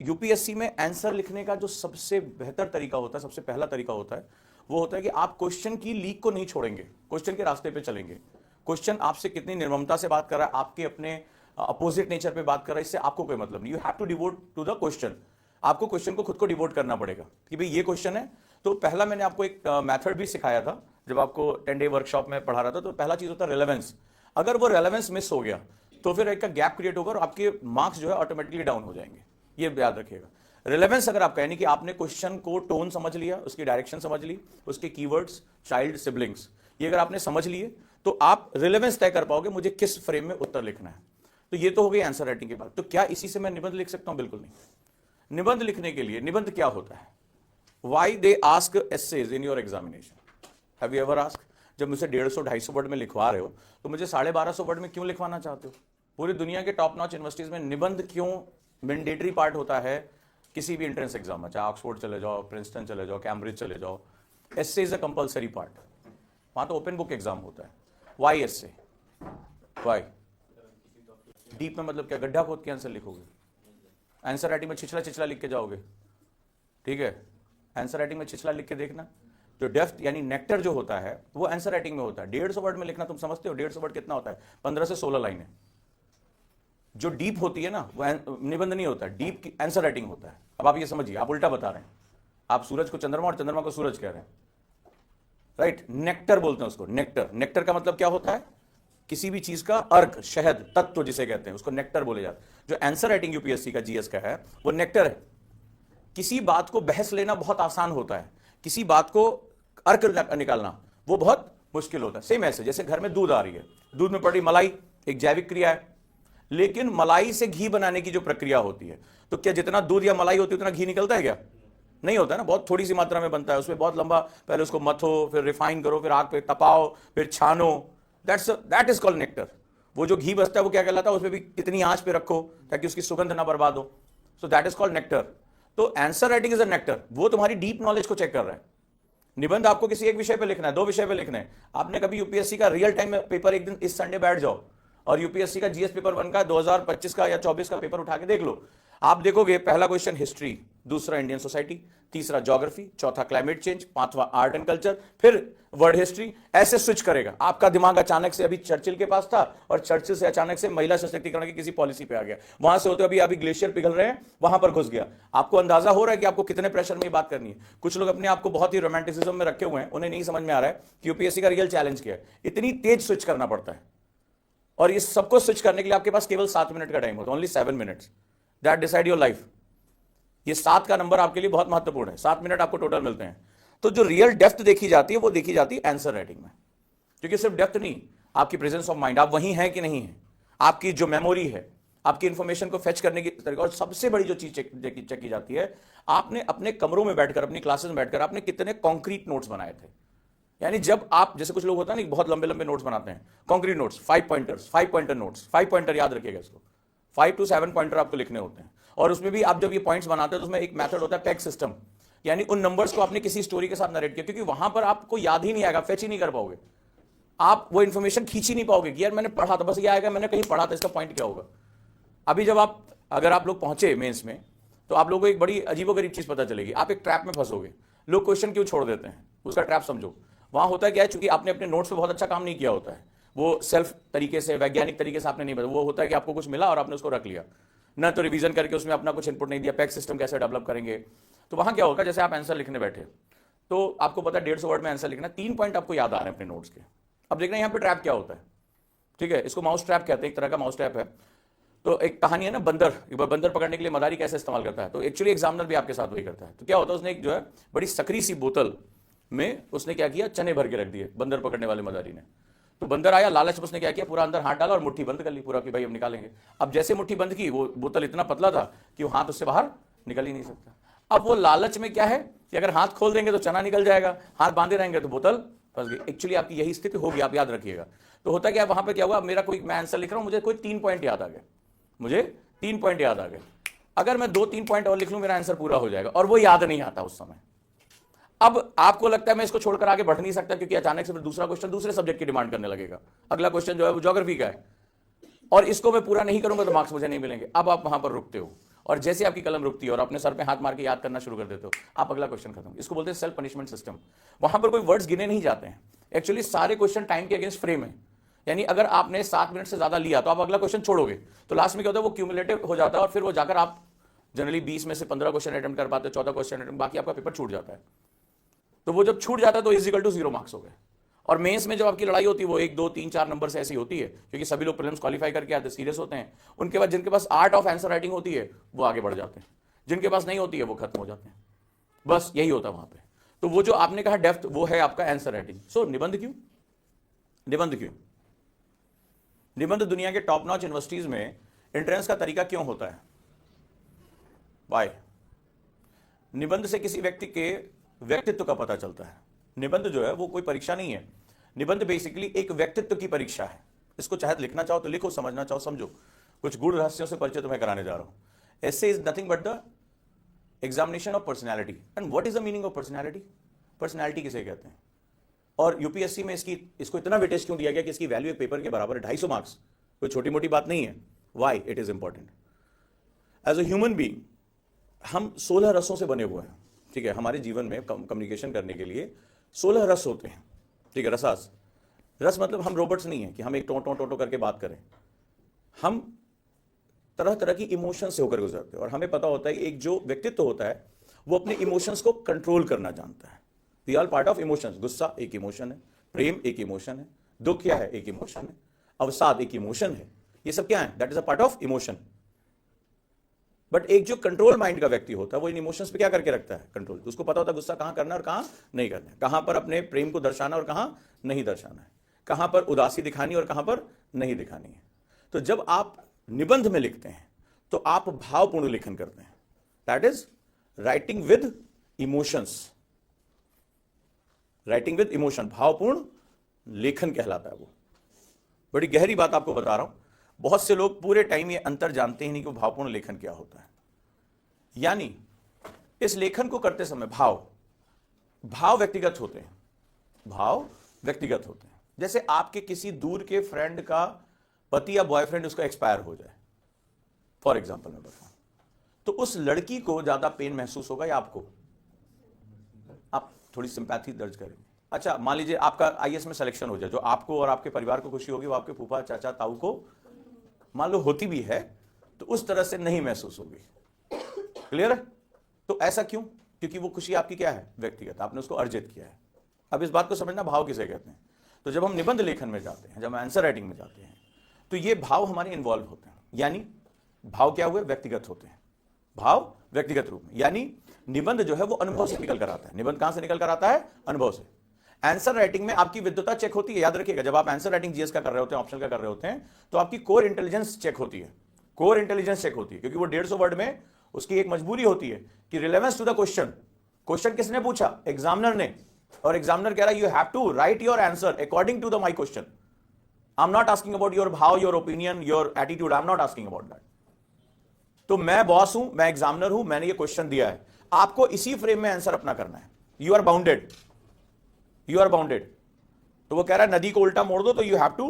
UPSC में answer लिखने का जो सबसे बेहतर तरीका होता है, सबसे पहला तरीका होता है, वो होता है कि आप क्वेश्चन की लीक को नहीं छोड़ेंगे, क्वेश्चन के रास्ते पे चलेंगे। क्वेश्चन आपसे कितनी निर्ममता से बात कर रहा है, आपके अपने अपोजिट नेचर पे बात कर रहा है, इससे आपको कोई मतलब नहीं। You have to devote to the question. आपको क्वेश्चन को खुद को डिवोट करना पड़ेगा कि भाई ये क्वेश्चन है। तो पहला मैंने आपको एक मेथड भी सिखाया था जब आपको 10 डे वर्कशॉप में पढ़ा रहा था। तो पहला चीज होता है रेलेवेंस। अगर वो रेलेवेंस मिस हो गया तो फिर एक गैप क्रिएट होगा और आपके मार्क्स जो है ऑटोमेटिकली डाउन हो जाएंगे। ये याद रखिएगा। रिलेवेंस अगर आप कहें कि आपने क्वेश्चन को टोन समझ लिया, उसकी डायरेक्शन समझ ली, उसके कीवर्ड्स, चाइल्ड, सिबलिंग्स, ये अगर आपने समझ लिए तो आप रिलेवेंस तय कर पाओगे मुझे किस फ्रेम में उत्तर लिखना है। तो ये तो हो गई आंसर राइटिंग की बात। तो क्या इसी से मैं निबंध लिख सकता हूं? बिल्कुल नहीं। निबंध लिखने के लिए निबंध क्या होता है? Why they ask essays in your examination? Have you ever ask? जब मुझे 150-250 वर्ड में लिखवा रहे हो तो मुझे 1250 वर्ड में क्यों लिखवाना चाहते हो? पूरी दुनिया के टॉप नॉच यूनिवर्सिटीज में निबंध क्यों मैंडेटरी पार्ट होता है किसी भी एंट्रेंस एग्जाम में? चाहे ऑक्सफोर्ड चले जाओ, प्रिंसटन चले जाओ, कैम्ब्रिज चले जाओ, एस्से इज अ कंपल्सरी पार्ट। वहां तो ओपन बुक एग्जाम होता है। वाई एस्से? वाई? डीप में मतलब क्या? गड्ढा खोद के आंसर लिखोगे? आंसर राइटिंग में छिछला छिछला लिख के जाओगे? ठीक है, आंसर राइटिंग में छिछला लिख के देखना। जो डेप्थ यानी नेक्टर जो होता है वो आंसर राइटिंग में होता है। 150 वर्ड में लिखना, तुम समझते हो 150 वर्ड कितना होता है? 15 से 16 लाइनें। जो डीप होती है ना वो निबंध नहीं होता, डीप की आंसर राइटिंग होता है। अब आप ये समझिए, आप उल्टा बता रहे हैं। आप सूरज को चंद्रमा और चंद्रमा को सूरज कह रहे हैं, राइट? नेक्टर बोलते हैं उसको, नेक्टर। नेक्टर का मतलब क्या होता है? किसी भी चीज का अर्क, शहद, तत्व जिसे कहते हैं, उसको नेक्टर बोले जाते हैं। जो आंसर राइटिंग यूपीएससी का, जीएस का है, वो नेक्टर है। किसी बात को बहस लेना बहुत आसान होता है, किसी बात को अर्क निकालना वो बहुत मुश्किल होता है। सेम ऐसे जैसे घर में दूध आ रही है, दूध में पड़ रही मलाई, एक जैविक क्रिया है, लेकिन मलाई से घी बनाने की जो प्रक्रिया होती है, तो क्या जितना दूध या मलाई होती है उतना घी निकलता है क्या? नहीं होता ना, बहुत थोड़ी सी मात्रा में बनता है। उसमें बहुत लंबा, पहले उसको मथो, फिर रिफाइन करो, फिर आग पे तपाओ, फिर छानो। That is called nectar. वो जो घी बचता है वो क्या कहलाता है? उसमें भी कितनी आंच पे रखो ताकि उसकी सुगंध ना बर्बाद हो। So that is called nectar. तो answer writing is a nectar. वो तुम्हारी डीप नॉलेज को चेक कर रहा है। निबंध आपको किसी एक विषय पे लिखना है, 2 विषय पे लिखना है। आपने कभी यूपीएससी का रियल टाइम पेपर एक दिन इस संडे बैठ जाओ और यूपीएससी का जीएस पेपर 1 का 2025 का या 24 का पेपर उठा के देख लो। आप देखोगे पहला क्वेश्चन हिस्ट्री, दूसरा इंडियन सोसाइटी, तीसरा ज्योग्राफी, चौथा क्लाइमेट चेंज, पांचवा आर्ट एंड कल्चर, फिर वर्ल्ड हिस्ट्री। ऐसे स्विच करेगा। आपका दिमाग अचानक से अभी चर्चिल के पास था और चर्चिल से अचानक से महिला सशक्तिकरण की किसी पॉलिसी पे आ गया, वहां से होते अभी ग्लेशियर पिघल रहे हैं, वहां पर घुस गया। आपको अंदाजा हो रहा है कि आपको कितने प्रेशर में बात करनी है। कुछ लोग अपने आप को बहुत ही रोमांटिसिज्म में रखे हुए हैं, उन्हें नहीं समझ में आ रहा है कि यूपीएससी का रियल चैलेंज क्या है। इतनी तेज स्विच करना पड़ता है और इस सबको स्विच करने के लिए आपके पास केवल 7 मिनट का टाइम होता है। Only 7 minutes that decide your life. ये 7 का नंबर आपके लिए बहुत महत्वपूर्ण है। 7 मिनट आपको टोटल मिलते हैं। तो जो रियल डेप्थ देखी जाती है वो देखी जाती है आंसर राइटिंग में। क्योंकि सिर्फ डेप्थ नहीं, आपकी प्रेजेंस ऑफ माइंड, आप वहीं हैं कि नहीं है, आपकी जो मेमोरी है, आपकी इंफॉर्मेशन को फेच करने की तरीका। और सबसे बड़ी जो चीज चेक की जाती है, आपने अपने कमरों में बैठकर, अपनी क्लासेस में बैठकर आपने कितने कॉन्क्रीट नोट्स बनाए थे। यानी जब आप, जैसे कुछ लोग होता है ना बहुत लंबे लंबे नोट्स बनाते हैं, concrete notes, 5 pointers, 5 pointer notes, 5 pointer याद रखिएगा इसको, 5 to 7 पॉइंटर आपको लिखने होते हैं। और उसमें भी आप जब ये पॉइंट्स बनाते हैं तो उसमें एक मेथड होता है पैक सिस्टम, यानी उन नंबर्स को आपने किसी स्टोरी के साथ नरेट किया, क्योंकि वहां पर आपको याद ही नहीं आएगा, फेच ही नहीं कर पाओगे, आप वो इन्फॉर्मेशन खींच ही नहीं पाओगे कि यार मैंने पढ़ा था, बस ये आएगा मैंने कहीं पढ़ा था, इसका पॉइंट क्या होगा। अभी जब आप, अगर आप लोग पहुंचे मेंस में तो आप लोगों को एक बड़ी अजीबोगरीब चीज पता चलेगी, आप एक ट्रैप में फंसोगे। लोग क्वेश्चन क्यों छोड़ देते हैं, उसका ट्रैप समझो। वहां होता है क्या है, चूंकि आपने अपने नोट्स पे बहुत अच्छा काम नहीं किया होता है, वो सेल्फ तरीके से, वैज्ञानिक तरीके से आपने नहीं बताया, वो होता है कि आपको कुछ मिला और आपने उसको रख लिया, ना तो रिवीजन करके उसमें अपना कुछ इनपुट नहीं दिया, पैक सिस्टम कैसे डेवलप करेंगे। तो वहां क्या होगा, जैसे आप आंसर लिखने बैठे तो आपको पता है 150 वर्ड में आंसर लिखना, 3 पॉइंट आपको याद आ रहे हैं अपने नोट्स के। अब देखना यहाँ पे ट्रैप क्या होता है, ठीक है, इसको माउस ट्रैप कहते हैं, एक तरह का माउस ट्रैप है। तो एक कहानी है ना, बंदर पकड़ने के लिए मदारी कैसे इस्तेमाल करता है, तो एक्चुअली एग्जामिनर भी आपके साथ वही करता है। तो क्या होता है, उसने एक जो है बड़ी सकरी सी बोतल में उसने क्या किया, चने भर के रख दिए बंदर पकड़ने वाले मदारी ने। तो बंदर आया, लालच में उसने क्या किया, पूरा अंदर हाथ डाला और मुट्ठी बंद कर ली पूरा कि भाई अब निकालेंगे। अब जैसे मुट्ठी बंद की, वो बोतल इतना पतला था कि वो हाथ उससे बाहर निकल ही नहीं सकता। अब वो लालच में क्या है कि अगर हाथ खोल देंगे तो चना निकल जाएगा, हाथ बांधे रहेंगे तो बोतल फंस गई। एक्चुअली आपकी यही स्थिति होगी, आप याद रखिएगा। तो होता क्या, वहां पर क्या हुआ, मेरा कोई, मैं आंसर लिख रहा हूं, मुझे कोई 3 पॉइंट याद आ गए, मुझे 3 पॉइंट याद आ गए। अगर मैं 2-3 पॉइंट और लिख लूं मेरा आंसर पूरा हो जाएगा, और वो याद नहीं आता उस समय। अब आपको लगता है मैं इसको छोड़कर आगे बढ़ नहीं सकता, क्योंकि अचानक से फिर दूसरा क्वेश्चन दूसरे सब्जेक्ट की डिमांड करने लगेगा। अगला क्वेश्चन जो है वो ज्योग्राफी का है, और इसको मैं पूरा नहीं करूंगा तो मार्क्स मुझे नहीं मिलेंगे। अब आप वहां पर रुकते हो और जैसे आपकी कलम रुकती है और अपने सर पे हाथ मार के याद करना शुरू कर देते हो, आप अगला क्वेश्चन खत्म। इसको बोलते हैं सेल्फ पनिशमेंट सिस्टम। वहां पर कोई वर्ड्स गिने नहीं जाते हैं, एक्चुअली सारे क्वेश्चन टाइम के अगेंस्ट फ्रेम है। यानी अगर आपने 7 मिनट से ज्यादा लिया तो आप अगला क्वेश्चन छोड़ोगे, तो लास्ट में क्या होता है, वो क्यूमुलेटिव हो जाता है और फिर वो जाकर आप जनरली 20 में से 15 क्वेश्चन अटेम्प्ट कर पाते हो, 14 क्वेश्चन अटेम्प्ट, बाकी आपका पेपर छूट जाता है। तो वो जब छूट जाता है तो इजिकल टू 0 मार्क्स हो गए। और मेंस में जब आपकी लड़ाई होती है वो 1 2 3 4 नंबर से ऐसी होती है, क्योंकि सभी लोग प्रीलिम्स क्वालिफाई करके आते हैं, सीरियस होते हैं। उनके बाद जिनके पास आर्ट ऑफ आंसर राइटिंग होती है वो आगे बढ़ जाते हैं, जिनके पास नहीं होती है वो खत्म हो जाते हैं। बस यही होता है वहां पे। तो वो जो आपने कहा डेप्थ, वो है आपका आंसर राइटिंग। सो निबंध क्यों, निबंध क्यों? निबंध दुनिया के टॉप नॉच यूनिवर्सिटीज में एंट्रेंस का तरीका क्यों होता है? वाई? निबंध से किसी व्यक्ति के व्यक्तित्व का पता चलता है। निबंध जो है वो कोई परीक्षा नहीं है, निबंध बेसिकली एक व्यक्तित्व की परीक्षा है। इसको चाहे लिखना चाहो तो लिखो, समझना चाहो समझो। कुछ गूढ़ रहस्यों से परिचय तुम्हें कराने जा रहा हूं। ऐसे is nothing but the examination of personality. And what is the meaning of personality? Personality किसे कहते हैं? और यूपीएससी में इसको इतना वेटेज क्यों दिया गया कि इसकी वैल्यू एक पेपर के बराबर है, 250 मार्क्स, कोई छोटी मोटी बात नहीं है। Why it is important? As a human being हम 16 रसों से बने हुए हैं, ठीक है? हमारे जीवन में कम्युनिकेशन करने के लिए 16 रस होते हैं, ठीक है? रसास, रस मतलब हम रोबोट्स नहीं है कि हम एक टोटो टोटो करके बात करें। हम तरह तरह की इमोशन से होकर गुजरते हैं और हमें पता होता है कि एक जो व्यक्तित्व होता है वो अपने इमोशंस को कंट्रोल करना जानता है। We are part of emotions. गुस्सा एक इमोशन है, प्रेम एक इमोशन है, दुख क्या है, एक इमोशन है, अवसाद एक इमोशन है। ये सब क्या है? That is a part of emotion. But एक जो कंट्रोल माइंड का व्यक्ति होता है वो इन इमोशंस पे क्या करके रखता है? कंट्रोल। तो उसको पता होता है गुस्सा कहां करना और कहां नहीं करना है, कहां पर अपने प्रेम को दर्शाना और कहां नहीं दर्शाना है, कहां पर उदासी दिखानी और कहां पर नहीं दिखानी है। तो जब आप निबंध में लिखते हैं तो आप भावपूर्ण लेखन करते हैं। That is writing with emotions. Writing with emotion, भावपूर्ण लेखन कहलाता है वो। बड़ी गहरी बात आपको बता रहा हूं। बहुत से लोग पूरे टाइम ये अंतर जानते ही नहीं कि भावपूर्ण लेखन क्या होता है। यानी इस लेखन को करते समय भाव व्यक्तिगत होते हैं, भाव व्यक्तिगत होते हैं। जैसे आपके किसी दूर के फ्रेंड का पति या बॉयफ्रेंड उसका एक्सपायर हो जाए, फॉर एग्जाम्पल मैं बताऊं, तो उस लड़की को ज्यादा पेन महसूस होगा या आपको? आप थोड़ी सिंपैथी दर्ज करेंगे। अच्छा, मान लीजिए आपका आईएएस में सिलेक्शन हो जाए, जो आपको और आपके परिवार को खुशी होगी वो आपके फूफा चाचा ताऊ को मान लो होती भी है, तो उस तरह से नहीं महसूस होगी। क्लियर है? तो ऐसा क्यों? क्योंकि वो खुशी आपकी क्या है? व्यक्तिगत, आपने उसको अर्जित किया है। अब इस बात को समझना भाव किसे कहते हैं। तो जब हम निबंध लेखन में जाते हैं, जब हम आंसर राइटिंग में जाते हैं, तो ये भाव हमारे इन्वॉल्व होते हैं। यानी भाव क्या हुए? व्यक्तिगत होते हैं। भाव व्यक्तिगत रूप में, यानी निबंध जो है वो अनुभव से निकल कर आता है। निबंध कहां से निकल कर आता है? अनुभव से। आंसर राइटिंग में आपकी विद्वता चेक होती है। याद रखिएगा, जब आप आंसर राइटिंग जीएस का कर रहे होते हैं, ऑप्शनल का कर रहे होते हैं, तो आपकी कोर इंटेलिजेंस चेक होती है। कोर इंटेलिजेंस चेक होती है, क्योंकि वो 150 वर्ड में उसकी एक मजबूरी होती है कि relevance to the question. Question किसने पूछा? एग्जामिनर ने। और एग्जामिनर कह रहा है you have to write your answer according to the my question. I am not asking about your भाव, your opinion, your attitude. I am not asking about that. तो मैं बॉस हूं, मैं एग्जामिनर हूं, मैंने ये क्वेश्चन दिया है, आपको इसी फ्रेम में आंसर अपना करना है। You are bounded, you are bounded. तो वो कह रहा है नदी को उल्टा मोड़ दो, तो you have to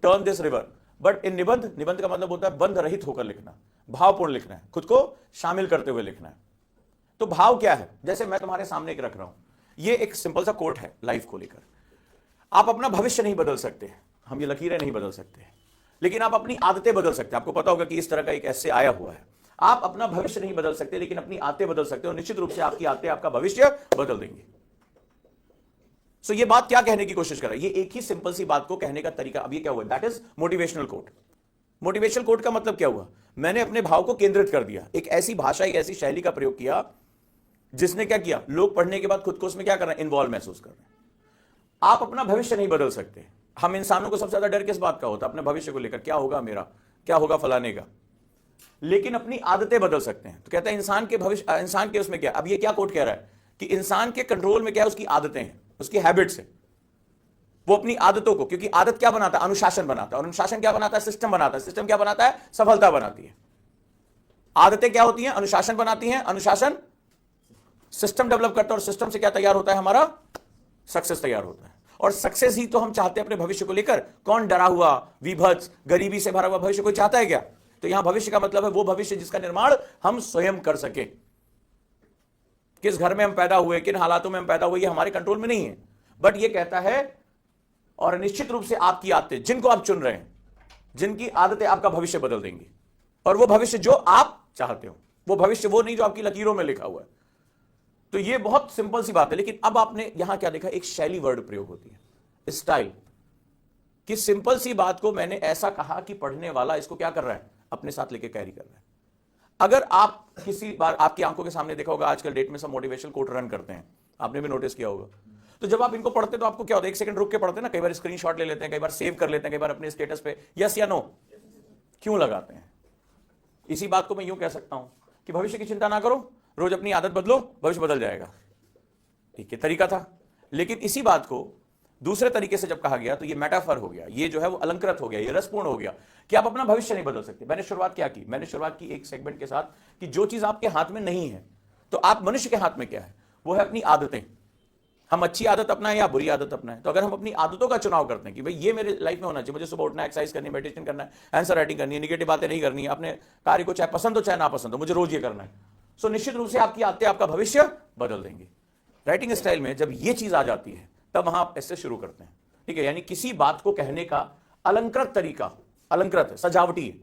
turn this river. But in निबंध का मतलब होता है बंध रहित होकर लिखना, भावपूर्ण लिखना है, खुद को शामिल करते हुए लिखना है। तो भाव क्या है? जैसे मैं तुम्हारे सामने एक रख रहा हूं, ये एक सिंपल सा कोट है लाइफ को लेकर। आप अपना भविष्य नहीं बदल सकते, हम ये लकीरें नहीं बदल सकते, लेकिन आप अपनी आदतें बदल सकते हैं। आपको पता होगा कि इस तरह का एक ऐसे आया हुआ है। आप अपना भविष्य नहीं बदल सकते, लेकिन अपनी आदतें बदल सकते हो। निश्चित रूप से आपकी आदतें आपका भविष्य बदल देंगी। सो ये बात क्या कहने की कोशिश कर रहा है? ये एक ही सिंपल सी बात को कहने का तरीका। अब ये क्या हुआ? That is motivational quote. Motivational quote का मतलब क्या हुआ? मैंने अपने भाव को केंद्रित कर दिया, एक ऐसी भाषा, एक ऐसी शैली का प्रयोग किया जिसने क्या किया? लोग पढ़ने के बाद खुद को उसमें क्या कर रहे हैं? इन्वॉल्व महसूस कर रहे हैं। आप अपना भविष्य नहीं बदल सकते। हम इंसानों को सबसे ज्यादा डर किस बात का होता है? अपने भविष्य को लेकर, क्या होगा मेरा, क्या होगा फलाने का। लेकिन अपनी आदतें बदल सकते हैं। तो कहता है इंसान के भविष्य, इंसान के उसमें क्या? अब ये क्या कोट कह रहा है कि इंसान के कंट्रोल में क्या है? उसकी आदतें हैं, उसकी हैबिट्स है। वो अपनी आदतों को, क्योंकि आदत क्या बनाता है? अनुशासन बनाता है। और अनुशासन क्या बनाता है? सिस्टम बनाता है। सिस्टम क्या बनाता है? सफलता बनाती है। आदतें क्या होती हैं? अनुशासन बनाती हैं। अनुशासन सिस्टम डेवलप करता है, और सिस्टम से क्या तैयार होता है? हमारा सक्सेस तैयार होता है। और सक्सेस ही तो हम चाहते हैं अपने भविष्य को लेकर। कौन डरा हुआ, विभत्स, गरीबी से भरा हुआ भविष्य कोई चाहता है क्या? तो यहां भविष्य का मतलब है वो भविष्य जिसका निर्माण हम स्वयं कर सके। किस घर में हम पैदा हुए, किन हालातों में हम पैदा हुए, ये हमारे कंट्रोल में नहीं है, बट ये कहता है और निश्चित रूप से आपकी आदतें, जिनको आप चुन रहे हैं, जिनकी आदतें आपका भविष्य बदल देंगी, और वो भविष्य जो आप चाहते हो, वो भविष्य वो नहीं जो आपकी लकीरों में लिखा हुआ है। तो ये बहुत सिंपल सी बात है। लेकिन अब आपने यहां क्या देखा, एक शैली वर्ड प्रयोग होती है, स्टाइल। कि सिंपल सी बात को मैंने ऐसा कहा कि पढ़ने वाला इसको क्या कर रहा है, अपने साथ लेके कैरी कर रहा है। अगर आप किसी बार आपकी आंखों के सामने देखा होगा, आजकल डेट में सब मोटिवेशनल कोट रन करते हैं, आपने भी नोटिस किया होगा। तो जब आप इनको पढ़ते तो आपको क्या होता है, एक सेकंड रुक के पढ़ते हैं ना, कई बार स्क्रीनशॉट ले लेते हैं, कई बार सेव कर लेते हैं, कई बार अपने स्टेटस पे यस या नो क्यों लगाते हैं। इसी बात को मैं यूं कह सकता हूं कि भविष्य की चिंता ना करो, रोज अपनी आदत बदलो, भविष्य बदल जाएगा। ठीक है, तरीका था। लेकिन इसी बात को दूसरे तरीके से जब कहा गया तो ये मेटाफर हो गया, ये जो है वो अलंकृत हो गया, ये रसपूर्ण हो गया कि आप अपना भविष्य नहीं बदल सकते। मैंने शुरुआत क्या की, मैंने शुरुआत की एक सेगमेंट के साथ कि जो चीज आपके हाथ में नहीं है, तो आप मनुष्य के हाथ में क्या है, वो है अपनी आदतें। हम अच्छी आदत अपनाएं या बुरी आदत अपनाएं। तो अगर हम अपनी आदतों का चुनाव करते हैं कि भाई ये मेरे लाइफ में होना चाहिए, मुझे सुबह उठना, एक्सरसाइज करनी, मेडिटेशन करना है, आंसर राइटिंग करनी है, निगेटिव बातें नहीं करनी है, अपने कार्य को चाहे पसंद हो चाहे नापसंद हो, मुझे रोज ये करना है, सो निश्चित रूप से आपकी आदतें आपका भविष्य बदल देंगी। राइटिंग स्टाइल में जब ये चीज आ जाती है तब वहां आप ऐसे शुरू करते हैं। ठीक है, यानी किसी बात को कहने का अलंकृत तरीका, अलंकृत है, सजावटी है,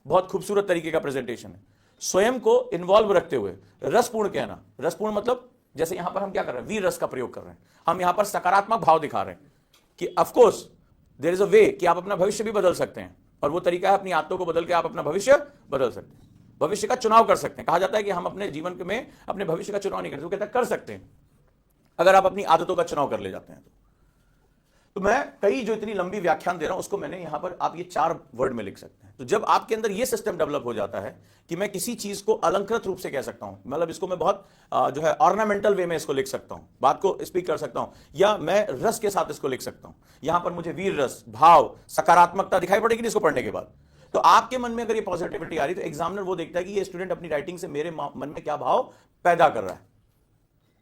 बहुत खूबसूरत तरीके का प्रेजेंटेशन है, स्वयं को इन्वॉल्व रखते हुए रसपूर्ण कहना। रसपूर्ण मतलब जैसे यहां पर हम क्या कर रहे हैं, वीर रस का प्रयोग कर रहे हैं, हम यहां पर सकारात्मक भाव दिखा रहे हैं कि of course there is a way कि आप अपना भविष्य भी बदल सकते हैं, और वो तरीका है अपनी आदतों को बदल के आप अपना भविष्य बदल सकते हैं, भविष्य का चुनाव कर सकते हैं। कहा जाता है कि हम अपने जीवन में अपने भविष्य का चुनाव नहीं करते, वो कहता है कर सकते हैं अगर आप अपनी आदतों का चुनाव कर ले जाते हैं। तो मैं कई जो इतनी लंबी व्याख्यान दे रहा हूं उसको मैंने यहां पर आप ये 4 वर्ड में लिख सकते हैं। तो जब आपके अंदर ये सिस्टम डेवलप हो जाता है कि मैं किसी चीज को अलंकृत रूप से कह सकता हूं, मतलब इसको मैं बहुत जो है ऑर्नामेंटल वे में इसको लिख सकता हूं, बात को स्पीक कर सकता हूं, या मैं रस के साथ इसको लिख सकता हूं। यहां पर मुझे वीर रस, भाव, सकारात्मकता दिखाई पड़ेगी इसको पढ़ने के बाद। तो आपके मन में अगर ये पॉजिटिविटी आ रही तो एग्जामिनर वो देखता है कि ये स्टूडेंट अपनी राइटिंग से मेरे मन में क्या भाव पैदा कर रहा है।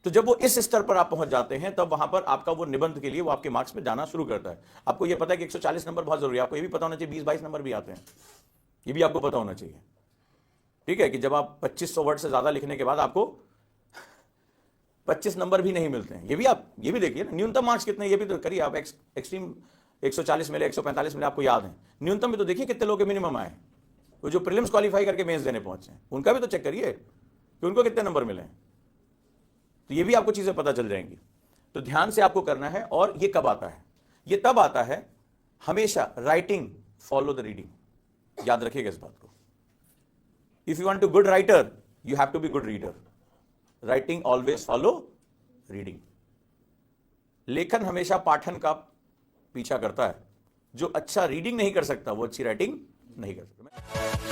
तो जब वो इस स्तर पर आप पहुंच जाते हैं तब वहां पर आपका वो निबंध के लिए वो आपके मार्क्स में जाना शुरू करता है। आपको ये पता है कि 140 नंबर बहुत जरूरी है, आपको ये भी पता होना चाहिए 20-22 नंबर भी आते हैं, ये भी आपको पता होना चाहिए। ठीक है, कि जब आप 2500 वर्ड से ज्यादा लिखने के बाद आपको 25 नंबर भी नहीं मिलते हैं, ये भी आप ये भी देखिए ना, न्यूनतम मार्क्स कितने, ये भी तो करिए आप। एक्सट्रीम 140 मिले, 145 मिले, आपको याद है, न्यूनतम भी तो देखिए कितने लोग मिनिमम आए। वो जो प्रीलिम्स क्वालिफाई करके मेंस देने पहुंचे हैं उनका भी तो चेक करिए कि उनको कितने नंबर मिले हैं। तो ये भी आपको चीजें पता चल जाएंगी। तो ध्यान से आपको करना है। और ये कब आता है, ये तब आता है हमेशा राइटिंग फॉलो द रीडिंग। याद रखिएगा इस बात को। If you want to good writer you have to be good reader. Writing always follow reading. लेखन हमेशा पाठन का पीछा करता है। जो अच्छा रीडिंग नहीं कर सकता वो अच्छी राइटिंग नहीं कर सकता।